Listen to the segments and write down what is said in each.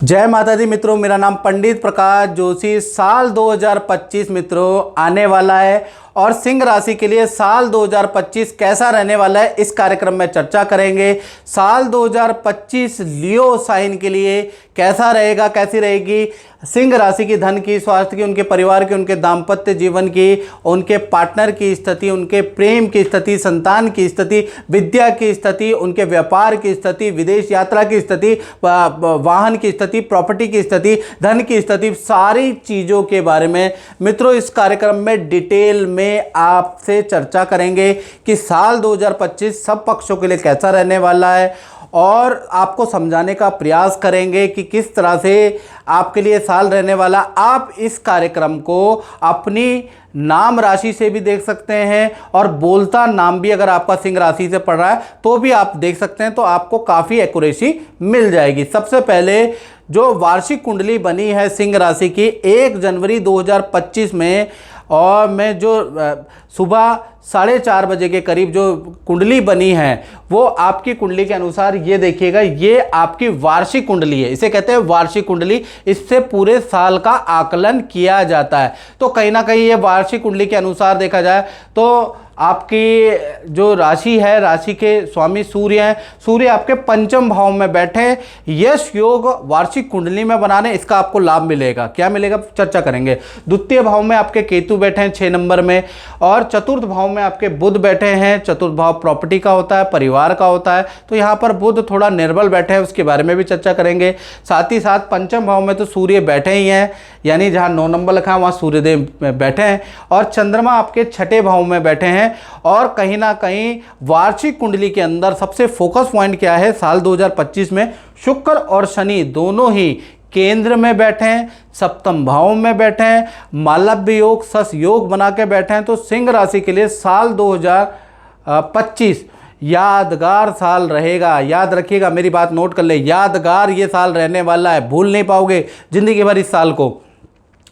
जय माता दी मित्रों, मेरा नाम पंडित प्रकाश जोशी। साल 2025 मित्रों आने वाला है और सिंह राशि के लिए साल 2025 कैसा रहने वाला है इस कार्यक्रम में चर्चा करेंगे। साल 2025 लियो साइन के लिए कैसा रहेगा, कैसी रहेगी सिंह राशि की धन की, स्वास्थ्य की, उनके परिवार की, उनके दाम्पत्य जीवन की, उनके पार्टनर की स्थिति, उनके प्रेम की स्थिति, संतान की स्थिति, विद्या की स्थिति, उनके व्यापार की स्थिति, विदेश यात्रा की स्थिति, वाहन की स्थिति, प्रॉपर्टी की स्थिति, धन की स्थिति, सारी चीज़ों के बारे में मित्रों इस कार्यक्रम में डिटेल में आपसे चर्चा करेंगे कि साल 2025 सब पक्षों के लिए कैसा रहने वाला है और आपको समझाने का प्रयास करेंगे कि किस तरह से आपके लिए साल रहने वाला। आप इस कार्यक्रम को अपनी नाम राशि से भी देख सकते हैं और बोलता नाम भी अगर आपका सिंह राशि से पड़ रहा है तो भी आप देख सकते हैं, तो आपको काफ़ी एक्यूरेसी मिल जाएगी। सबसे पहले जो वार्षिक कुंडली बनी है सिंह राशि की 1 जनवरी 2025 में, और मैं जो सुबह 4:30 बजे के करीब जो कुंडली बनी है वो आपकी कुंडली के अनुसार ये देखिएगा, ये आपकी वार्षिक कुंडली है, इसे कहते हैं वार्षिक कुंडली। इससे पूरे साल का आकलन किया जाता है। तो कहीं ना कहीं ये वार्षिक कुंडली के अनुसार देखा जाए तो आपकी जो राशि है, राशि के स्वामी सूर्य हैं, सूर्य आपके पंचम भाव में बैठे हैं। यश योग वार्षिक कुंडली में बनाने इसका आपको लाभ मिलेगा। क्या मिलेगा चर्चा करेंगे। द्वितीय भाव में आपके केतु बैठे हैं 6 नंबर में, और चतुर्थ भाव में आपके बुध बैठे हैं। चतुर्थ भाव प्रॉपर्टी का होता है, परिवार का होता है, तो यहाँ पर बुध थोड़ा निर्बल बैठे हैं, उसके बारे में भी चर्चा करेंगे। साथ ही साथ पंचम भाव में तो सूर्य बैठे ही हैं, यानी जहाँ 9 नंबर लिखा है वहाँ सूर्यदेव बैठे हैं, और चंद्रमा आपके 6ठे भाव में बैठे हैं। और कहीं ना कहीं वार्षिक कुंडली के अंदर सबसे फोकस पॉइंट क्या है, साल 2025 में शुक्र और शनि दोनों ही केंद्र में बैठे हैं, सप्तम भाव में बैठे हैं, मालव्य योग सस योग बना के बैठे हैं। तो सिंह राशि के लिए साल 2025 यादगार साल रहेगा। याद रखिएगा, मेरी बात नोट कर ले, यादगार ये साल रहने वाला है, भूल नहीं पाओगे जिंदगी भर इस साल को।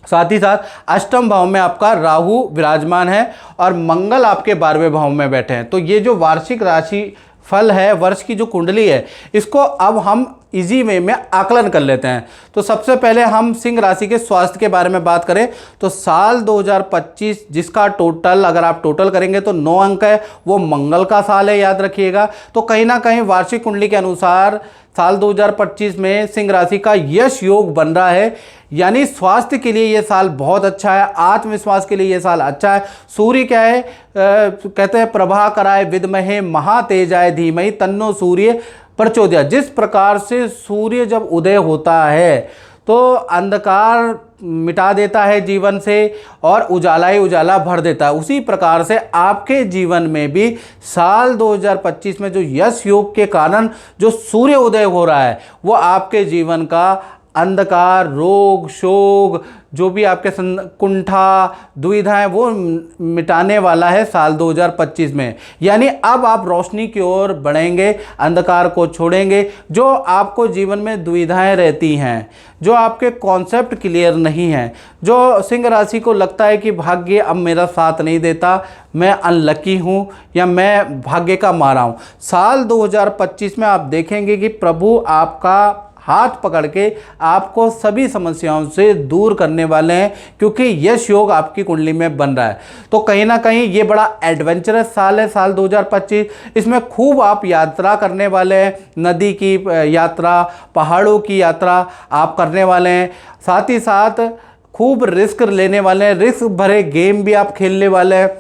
साथ ही साथ अष्टम भाव में आपका राहु विराजमान है और मंगल आपके 12वें भाव में बैठे हैं। तो ये जो वार्षिक राशि फल है, वर्ष की जो कुंडली है, इसको अब हम इजी वे में आकलन कर लेते हैं। तो सबसे पहले हम सिंह राशि के स्वास्थ्य के बारे में बात करें तो साल 2025 जिसका टोटल अगर आप टोटल करेंगे तो 9 अंक है, वो मंगल का साल है, याद रखिएगा। तो कहीं ना कहीं वार्षिक कुंडली के अनुसार साल 2025 में सिंह राशि का यश योग बन रहा है, यानी स्वास्थ्य के लिए ये साल बहुत अच्छा है, आत्मविश्वास के लिए ये साल अच्छा है। सूर्य क्या है, कहते हैं प्रभा कराए विद्महे महातेजाय धीमहि तन्नो सूर्य प्रचोदया। जिस प्रकार से सूर्य जब उदय होता है तो अंधकार मिटा देता है जीवन से और उजाला ही उजाला भर देता है, उसी प्रकार से आपके जीवन में भी साल 2025 में जो यश योग के कारण जो सूर्य उदय हो रहा है वो आपके जीवन का अंधकार, रोग, शोक, जो भी आपके कुंठा, दुविधाएं वो मिटाने वाला है साल 2025 में। यानी अब आप रोशनी की ओर बढ़ेंगे, अंधकार को छोड़ेंगे। जो आपको जीवन में दुविधाएं रहती हैं, जो आपके कॉन्सेप्ट क्लियर नहीं हैं, जो सिंह राशि को लगता है कि भाग्य अब मेरा साथ नहीं देता, मैं अनलकी हूँ या मैं भाग्य का मारा हूँ, साल 2025 में आप देखेंगे कि प्रभु आपका हाथ पकड़ के आपको सभी समस्याओं से दूर करने वाले हैं, क्योंकि यश योग आपकी कुंडली में बन रहा है। तो कहीं ना कहीं ये बड़ा एडवेंचरस साल है साल 2025। इसमें खूब आप यात्रा करने वाले हैं, नदी की यात्रा, पहाड़ों की यात्रा आप करने वाले हैं। साथ ही साथ खूब रिस्क लेने वाले हैं, रिस्क भरे गेम भी आप खेलने वाले हैं,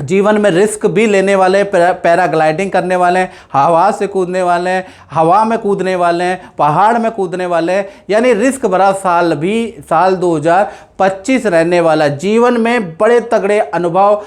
जीवन में रिस्क भी लेने वाले, पैराग्लाइडिंग करने वाले हैं, हवा से कूदने वाले हैं, हवा में कूदने वाले हैं, पहाड़ में कूदने वाले हैं, यानी रिस्क भरा साल भी साल 2025 रहने वाला। जीवन में बड़े तगड़े अनुभव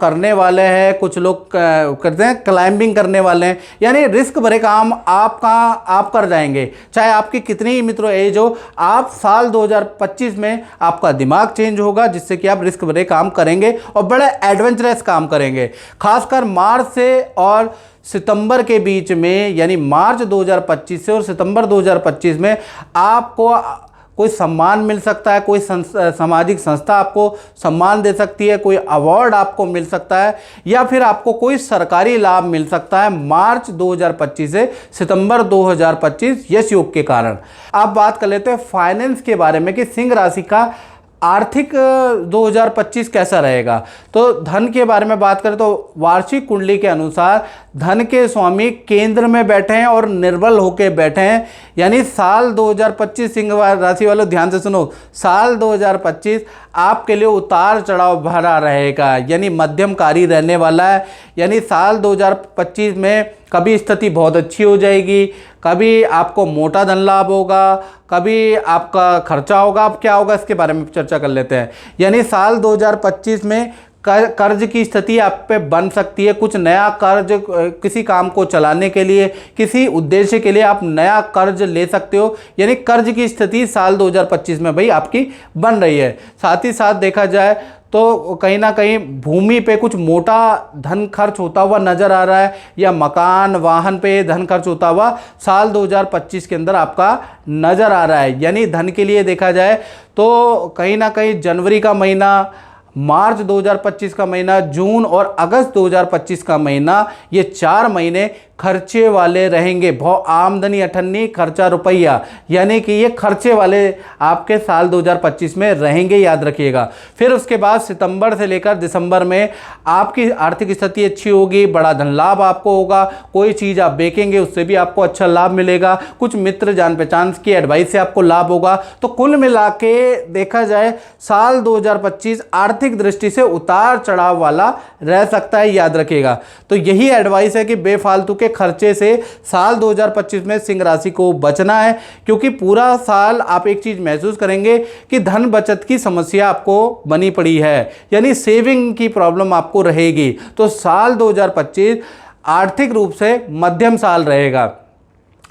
करने वाले हैं, कुछ लोग करते हैं क्लाइंबिंग करने वाले हैं, यानी रिस्क भरे काम आप कर जाएंगे, चाहे आपकी कितनी ही मित्रों एज हो। आप साल 2025 में आपका दिमाग चेंज होगा जिससे कि आप रिस्क भरे काम करेंगे और बड़े एडवेंचरस काम करेंगे। खासकर मार्च से और सितंबर के बीच में, यानी मार्च 2025 से और सितंबर 2025 में आपको कोई सम्मान मिल सकता है, कोई सामाजिक संस्था आपको सम्मान दे सकती है, कोई अवार्ड आपको मिल सकता है, या फिर आपको कोई सरकारी लाभ मिल सकता है मार्च 2025 से सितंबर 2025 यश योग के कारण। अब बात कर लेते हैं फाइनेंस के बारे में कि सिंह राशि का आर्थिक 2025 कैसा रहेगा। तो धन के बारे में बात करें तो वार्षिक कुंडली के अनुसार धन के स्वामी केंद्र में बैठे हैं और निर्बल होकर बैठे हैं, यानी साल 2025 सिंह राशि वालों ध्यान से सुनो, साल 2025 आपके लिए उतार चढ़ाव भरा रहेगा, यानी मध्यमकारी रहने वाला है। यानी साल 2025 में कभी स्थिति बहुत अच्छी हो जाएगी, कभी आपको मोटा धन लाभ होगा, कभी आपका खर्चा होगा। अब क्या होगा इसके बारे में चर्चा कर लेते हैं। यानी साल 2025 में कर्ज की स्थिति आप पे बन सकती है। कुछ नया कर्ज, किसी काम को चलाने के लिए, किसी उद्देश्य के लिए आप नया कर्ज ले सकते हो, यानी कर्ज की स्थिति साल 2025 में भाई आपकी बन रही है। साथ ही साथ देखा जाए तो कहीं ना कहीं भूमि पे कुछ मोटा धन खर्च होता हुआ नज़र आ रहा है, या मकान वाहन पे धन खर्च होता हुआ साल 2025 के अंदर आपका नज़र आ रहा है। यानी धन के लिए देखा जाए तो कहीं ना कहीं जनवरी का महीना, मार्च 2025 का महीना, जून और अगस्त 2025 का महीना, ये 4 महीने खर्चे वाले रहेंगे। बहुत आमदनी अठन्नी, खर्चा रुपया, यानी कि ये खर्चे वाले आपके साल 2025 में रहेंगे, याद रखिएगा। फिर उसके बाद सितंबर से लेकर दिसंबर में आपकी आर्थिक स्थिति अच्छी होगी, बड़ा धन लाभ आपको होगा, कोई चीज़ आप बेचेंगे उससे भी आपको अच्छा लाभ मिलेगा, कुछ मित्र जान पहचान की एडवाइस से आपको लाभ होगा। तो कुल मिला के देखा जाए साल 2025 आर्थिक दृष्टि से उतार चढ़ाव वाला रह सकता है, याद रखिएगा। तो यही एडवाइस है कि बेफालतू के खर्चे से साल 2025 में सिंह राशि को बचना है, क्योंकि पूरा साल आप एक चीज महसूस करेंगे कि धन बचत की समस्या आपको बनी पड़ी है, यानी सेविंग की प्रॉब्लम आपको रहेगी। तो साल 2025 आर्थिक रूप से मध्यम साल रहेगा।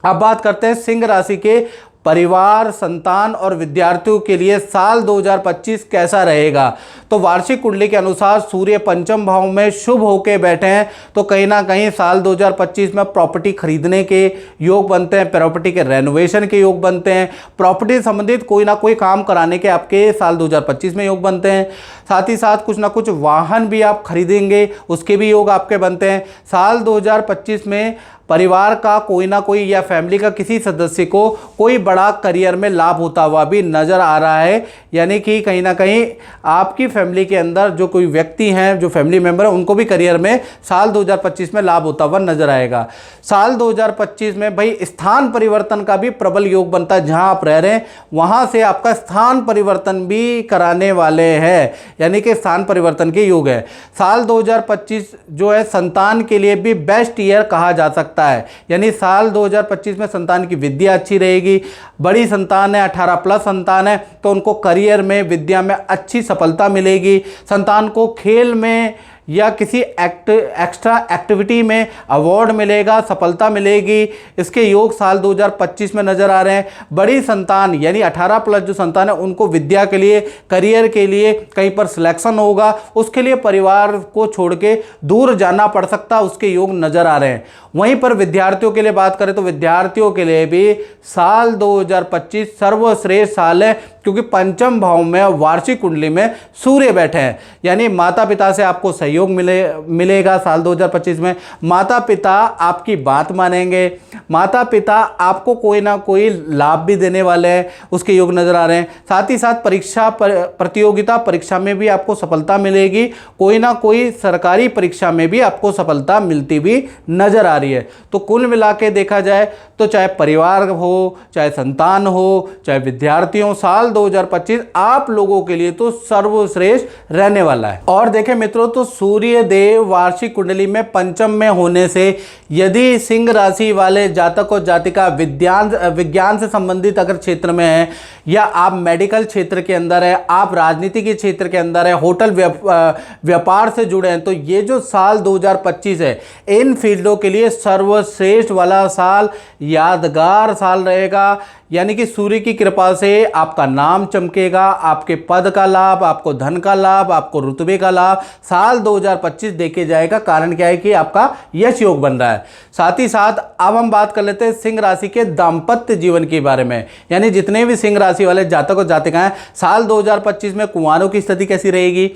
अब बात करते हैं सिंह राशि के परिवार, संतान और विद्यार्थियों के लिए साल 2025 कैसा रहेगा। तो वार्षिक कुंडली के अनुसार सूर्य पंचम भाव में शुभ होकर बैठे हैं, तो कहीं ना कहीं साल 2025 में प्रॉपर्टी खरीदने के योग बनते हैं, प्रॉपर्टी के रेनोवेशन के योग बनते हैं, प्रॉपर्टी संबंधित कोई ना कोई काम कराने के आपके साल 2025 में योग बनते हैं। साथ ही साथ कुछ ना कुछ वाहन भी आप खरीदेंगे, उसके भी योग आपके बनते हैं। साल 2025 में परिवार का कोई ना कोई या फैमिली का किसी सदस्य को कोई बड़ा करियर में लाभ होता हुआ भी नज़र आ रहा है, यानी कि कहीं ना कहीं आपकी फैमिली के अंदर जो कोई व्यक्ति हैं, जो फैमिली मेंबर हैं, उनको भी करियर में साल 2025 में लाभ होता हुआ नजर आएगा। साल 2025 में भाई स्थान परिवर्तन का भी प्रबल योग बनता है। जहां आप रह रहे हैं वहां से आपका स्थान परिवर्तन भी कराने वाले हैं, यानी कि स्थान परिवर्तन के योग है। साल 2025 जो है संतान के लिए भी बेस्ट ईयर कहा जा सकता है, यानी साल 2025 में संतान की विद्या अच्छी रहेगी। बड़ी संतान है, 18+ संतान है, तो उनको करियर में, विद्या में अच्छी सफलता मिलेगी। संतान को खेल में या किसी एक्स्ट्रा एक्टिविटी में अवार्ड मिलेगा, सफलता मिलेगी। इसके योग साल 2025 में नजर आ रहे हैं। बड़ी संतान यानी 18+ जो संतान है, उनको विद्या के लिए, करियर के लिए कहीं पर सिलेक्शन होगा, उसके लिए परिवार को छोड़ के दूर जाना पड़ सकता है, उसके योग नजर आ रहे हैं। वहीं पर विद्यार्थियों के लिए बात करें तो विद्यार्थियों के लिए भी साल 2025 सर्वश्रेष्ठ साल है, क्योंकि पंचम भाव में वार्षिक कुंडली में सूर्य बैठे हैं, यानी माता पिता से आपको सहयोग मिलेगा। साल 2025 में माता पिता आपकी बात मानेंगे, माता पिता आपको कोई ना कोई लाभ भी देने वाले हैं, उसके योग नजर आ रहे हैं। साथ ही साथ परीक्षा प्रतियोगिता परीक्षा में भी आपको सफलता मिलेगी, कोई ना कोई सरकारी परीक्षा में भी आपको सफलता मिलती भी नजर आ रही है। तो कुल मिला के देखा जाए तो चाहे परिवार हो, चाहे संतान हो, चाहे विद्यार्थी हो, साल 2025 आप लोगों के लिए तो सर्वश्रेष्ठ रहने वाला है। और देखें मित्रों, तो सूर्य देव वार्षिक कुंडली में पंचम में होने से यदि सिंह राशि वाले जातक और जातिका विज्ञान से संबंधित अगर क्षेत्र में है, या आप मेडिकल क्षेत्र के अंदर है, आप राजनीति के क्षेत्र के अंदर है, होटल व्यापार से जुड़े हैं, तो ये जो साल 2025 है इन फील्डों के लिए सर्वश्रेष्ठ वाला साल, यादगार साल रहेगा। यानी कि सूर्य की कृपा से आपका नाम चमकेगा, आपके पद का लाभ, आपको धन का लाभ, आपको रुतबे का लाभ साल 2025 देके जाएगा। कारण क्या है कि आपका यश योग बन रहा है। साथ ही साथ अब हम बात कर लेते हैं सिंह राशि के दाम्पत्य जीवन के बारे में, यानी जितने भी सिंह राशि वाले जातक और जातिकाएं साल 2025 में कुंवारों की स्थिति कैसी रहेगी,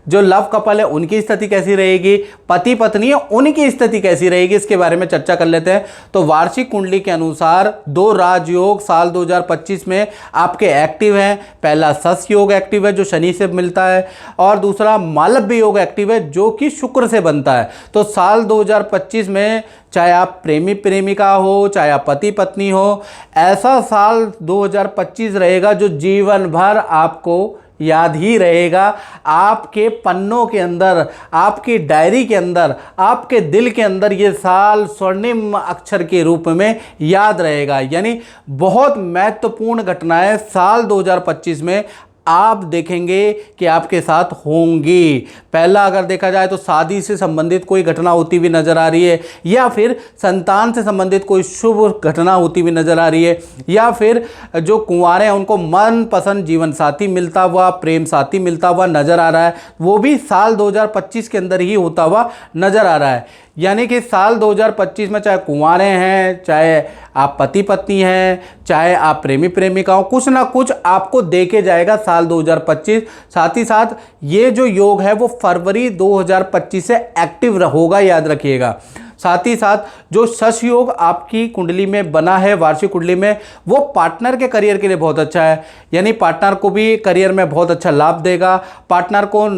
जो लव कपल है उनकी स्थिति कैसी रहेगी, पति पत्नी है उनकी स्थिति कैसी रहेगी, इसके बारे में चर्चा कर लेते हैं। तो वार्षिक कुंडली के अनुसार 2 राजयोग साल 2025 में आपके एक्टिव हैं। पहला सस योग एक्टिव है जो शनि से मिलता है, और दूसरा मालव्य योग एक्टिव है जो कि शुक्र से बनता है। तो साल 2025 में चाहे आप प्रेमी प्रेमिका हो, चाहे आप पति पत्नी हो, ऐसा साल 2025 रहेगा जो जीवन भर आपको याद ही रहेगा। आपके पन्नों के अंदर, आपकी डायरी के अंदर, आपके दिल के अंदर ये साल स्वर्णिम अक्षर के रूप में याद रहेगा। यानी बहुत महत्वपूर्ण घटनाएं साल 2025 में आप देखेंगे कि आपके साथ होंगी। पहला अगर देखा जाए तो शादी से संबंधित कोई घटना होती हुई नजर आ रही है, या फिर संतान से संबंधित कोई शुभ घटना होती हुई नजर आ रही है, या फिर जो कुंवारे हैं उनको मनपसंद जीवन साथी मिलता हुआ, प्रेम साथी मिलता हुआ नजर आ रहा है, वो भी साल 2025 के अंदर ही होता हुआ नजर आ रहा है। यानी कि साल 2025 में चाहे कुंवारे हैं, चाहे आप पति पत्नी हैं, चाहे आप प्रेमी प्रेमिका हो, कुछ ना कुछ आपको देके जाएगा साल 2025। साथ ही साथ ये जो योग है वो फरवरी 2025 से एक्टिव होगा, याद रखिएगा। साथ ही साथ जो शश योग आपकी कुंडली में बना है, वार्षिक कुंडली में, वो पार्टनर के करियर के लिए बहुत अच्छा है। यानी पार्टनर को भी करियर में बहुत अच्छा लाभ देगा। पार्टनर को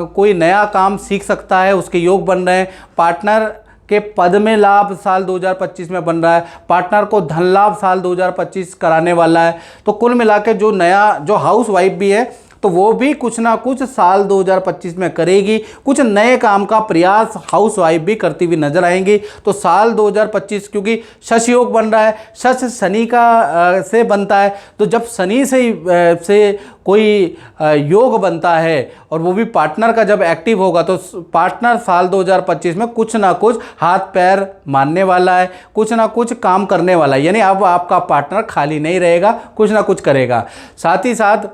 कोई नया काम सीख सकता है, उसके योग बन रहे हैं। पार्टनर के पद में लाभ साल 2025 में बन रहा है। पार्टनर को धन लाभ साल 2025 कराने वाला है। तो कुल मिला के जो हाउस वाइफ भी है तो वो भी कुछ ना कुछ साल 2025 में करेगी। कुछ नए काम का प्रयास हाउस वाइफ भी करती हुई नजर आएंगी। तो साल 2025 क्योंकि शश योग बन रहा है, शश शनि का से बनता है, तो जब शनि से कोई योग बनता है और वो भी पार्टनर का जब एक्टिव होगा तो पार्टनर साल 2025 में कुछ ना कुछ हाथ पैर मारने वाला है, कुछ ना कुछ काम करने वाला है। यानी अब आपका पार्टनर खाली नहीं रहेगा, कुछ ना कुछ करेगा। साथ ही साथ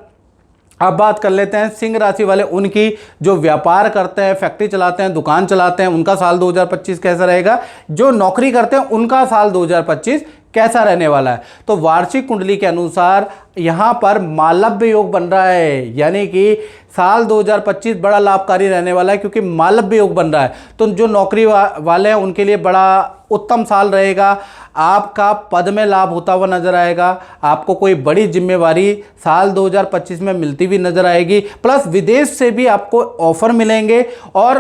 अब बात कर लेते हैं सिंह राशि वाले, उनकी जो व्यापार करते हैं, फैक्ट्री चलाते हैं, दुकान चलाते हैं, उनका साल 2025 कैसा रहेगा। जो नौकरी करते हैं उनका साल 2025 कैसा रहने वाला है। तो वार्षिक कुंडली के अनुसार यहाँ पर मालव्य योग बन रहा है, यानी कि साल 2025 बड़ा लाभकारी रहने वाला है क्योंकि मालव्य योग बन रहा है। तो जो नौकरी वाले हैं उनके लिए बड़ा उत्तम साल रहेगा। आपका पद में लाभ होता हुआ नजर आएगा। आपको कोई बड़ी जिम्मेवारी साल 2025 में मिलती हुई नजर आएगी। प्लस विदेश से भी आपको ऑफर मिलेंगे और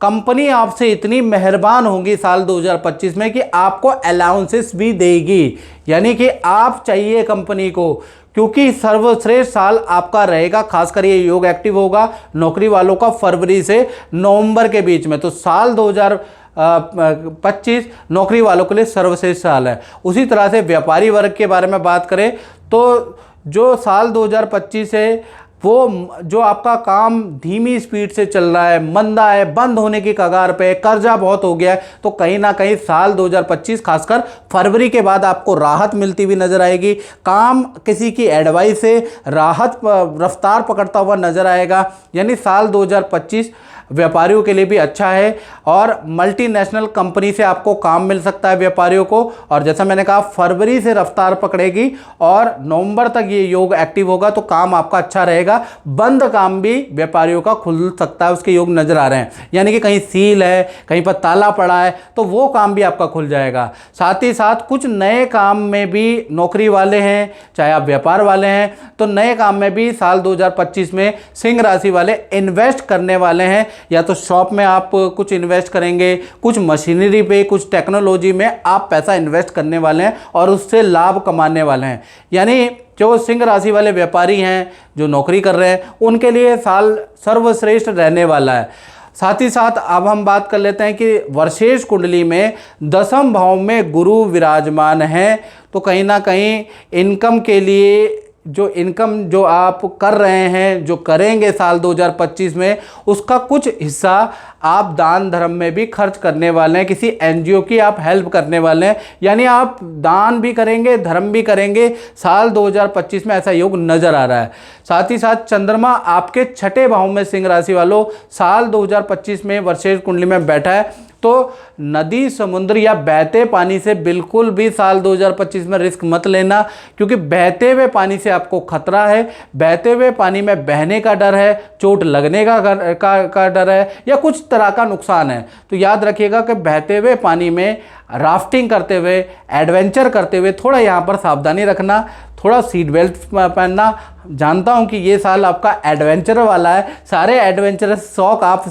कंपनी आपसे इतनी मेहरबान होगी साल 2025 में कि आपको अलाउंसेस भी देगी। यानी कि आप चाहिए कंपनी को, क्योंकि सर्वश्रेष्ठ साल आपका रहेगा। खासकर ये योग एक्टिव होगा नौकरी वालों का फरवरी से नवंबर के बीच में। तो साल 2025 नौकरी वालों के लिए सर्वश्रेष्ठ साल है। उसी तरह से व्यापारी वर्ग के बारे में बात करें तो जो साल 2025 है वो जो आपका काम धीमी स्पीड से चल रहा है, मंदा है, बंद होने की कगार पे, कर्जा बहुत हो गया है, तो कहीं ना कहीं साल 2025 खासकर फरवरी के बाद आपको राहत मिलती हुई नजर आएगी। काम किसी की एडवाइस से राहत रफ्तार पकड़ता हुआ नजर आएगा। यानी साल 2025 व्यापारियों के लिए भी अच्छा है और मल्टीनेशनल कंपनी से आपको काम मिल सकता है व्यापारियों को। और जैसा मैंने कहा फरवरी से रफ्तार पकड़ेगी और नवंबर तक ये योग एक्टिव होगा तो काम आपका अच्छा रहेगा। बंद काम भी व्यापारियों का खुल सकता है, उसके योग नजर आ रहे हैं। यानी कि कहीं सील है, कहीं पर ताला पड़ा है तो वो काम भी आपका खुल जाएगा। साथ ही साथ कुछ नए काम में भी नौकरी वाले हैं, चाहे आप व्यापार वाले हैं, तो नए काम में भी साल 2025 में सिंह राशि वाले इन्वेस्ट करने वाले हैं। या तो शॉप में आप कुछ इन्वेस्ट करेंगे, कुछ मशीनरी पे, कुछ टेक्नोलॉजी में आप पैसा इन्वेस्ट करने वाले हैं और उससे लाभ कमाने वाले हैं। यानी जो सिंह राशि वाले व्यापारी हैं, जो नौकरी कर रहे हैं, उनके लिए साल सर्वश्रेष्ठ रहने वाला है। साथ ही साथ अब हम बात कर लेते हैं कि वर्षेश कुंडली में 10वें भाव में गुरु विराजमान हैं, तो कहीं ना कहीं इनकम के लिए जो इनकम जो आप कर रहे हैं, जो करेंगे साल 2025 में, उसका कुछ हिस्सा आप दान धर्म में भी खर्च करने वाले हैं, किसी एनजीओ की आप हेल्प करने वाले हैं। यानी आप दान भी करेंगे, धर्म भी करेंगे साल 2025 में, ऐसा योग नजर आ रहा है। साथ ही साथ चंद्रमा आपके छठे भाव में सिंह राशि वालों साल 2025 में वर्षेश कुंडली में बैठा है, तो नदी, समुद्र या बहते पानी से बिल्कुल भी साल 2025 में रिस्क मत लेना, क्योंकि बहते हुए पानी से आपको खतरा है। बहते हुए पानी में बहने का डर है, चोट लगने का डर है, या कुछ तरह का नुकसान है। तो याद रखिएगा कि बहते हुए पानी में राफ्टिंग करते हुए, एडवेंचर करते हुए थोड़ा यहाँ पर सावधानी रखना, थोड़ा सीट बेल्ट पहनना। जानता हूँ कि ये साल आपका एडवेंचर वाला है, सारे एडवेंचरस शौक आप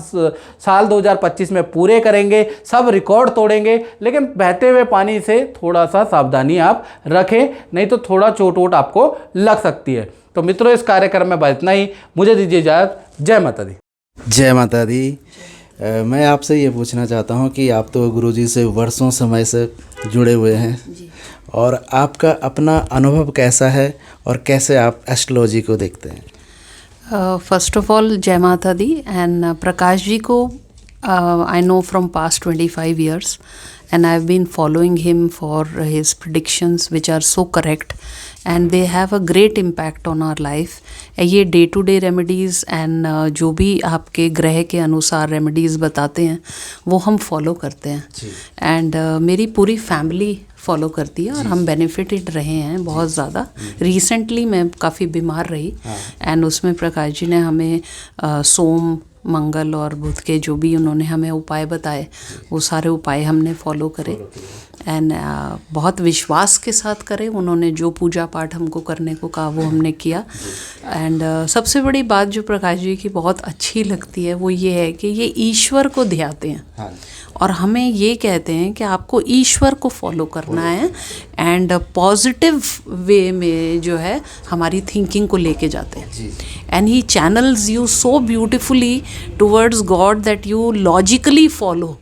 साल 2025 में पूरे करेंगे, सब रिकॉर्ड तोड़ेंगे, लेकिन बहते हुए पानी से थोड़ा सा सावधानी आप रखें, नहीं तो थोड़ा चोट वोट आपको लग सकती है। तो मित्रों, इस कार्यक्रम में बस इतना ही, मुझे दीजिए इजाज़त। जय माता दी। जय माता दी। मैं आपसे ये पूछना चाहता हूँ कि आप तो गुरुजी से वर्षों समय से जुड़े हुए हैं, और आपका अपना अनुभव कैसा है और कैसे आप एस्ट्रोलॉजी को देखते हैं? फर्स्ट ऑफ ऑल जय माता दी। एंड प्रकाश जी को I know from past 25 years and I've been following him for his predictions which are so correct and they have a great impact on our life. ये day to day remedies and जो भी आपके ग्रह के अनुसार remedies बताते हैं वो हम फॉलो करते हैं, एंड मेरी पूरी फैमिली फॉलो करती है और हम बेनिफिटेड रहे हैं बहुत ज़्यादा। रिसेंटली मैं काफ़ी बीमार रही एंड उसमें प्रकाश जी ने हमें सोम, मंगल और बुध के जो भी उन्होंने हमें उपाय बताए वो सारे उपाय हमने फॉलो करे एंड बहुत विश्वास के साथ करे। उन्होंने जो पूजा पाठ हमको करने को कहा वो हमने किया। एंड सबसे बड़ी बात जो प्रकाश जी की बहुत अच्छी लगती है वो ये है कि ये ईश्वर को ध्याते हैं और हमें ये कहते हैं कि आपको ईश्वर को फॉलो करना है एंड पॉजिटिव वे में जो है हमारी थिंकिंग को लेके जाते हैं। And he channels you so beautifully towards God that you logically follow.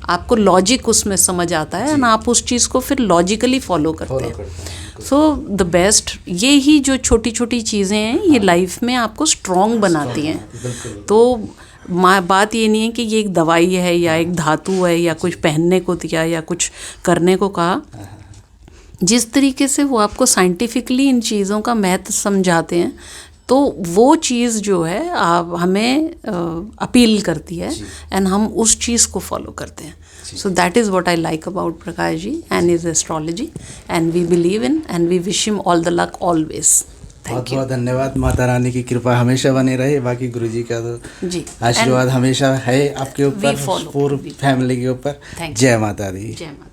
आपको लॉजिक उसमें समझ आता है एंड आप उस चीज़ को फिर लॉजिकली फॉलो करते हैं। सो द बेस्ट, ये ही जो छोटी छोटी चीज़ें हैं ये लाइफ में आपको स्ट्रॉन्ग बनाती हैं। तो बात ये नहीं है कि ये एक दवाई है या एक धातु है या कुछ पहनने को दिया या कुछ करने को कहा। जिस तरीके से वो आपको साइंटिफिकली इन चीज़ों का महत्व समझाते हैं तो वो चीज़ जो है आप हमें अपील करती है एंड हम उस चीज़ को फॉलो करते हैं। So that is what I like about Prakash ji and his astrology and we believe in and we wish him all the luck always. बहुत बहुत धन्यवाद। माता रानी की कृपा हमेशा बनी रहे। बाकी गुरुजी का तो जी आशीर्वाद हमेशा है आपके ऊपर, पूरी फैमिली के ऊपर। जय माता दी। जय माता।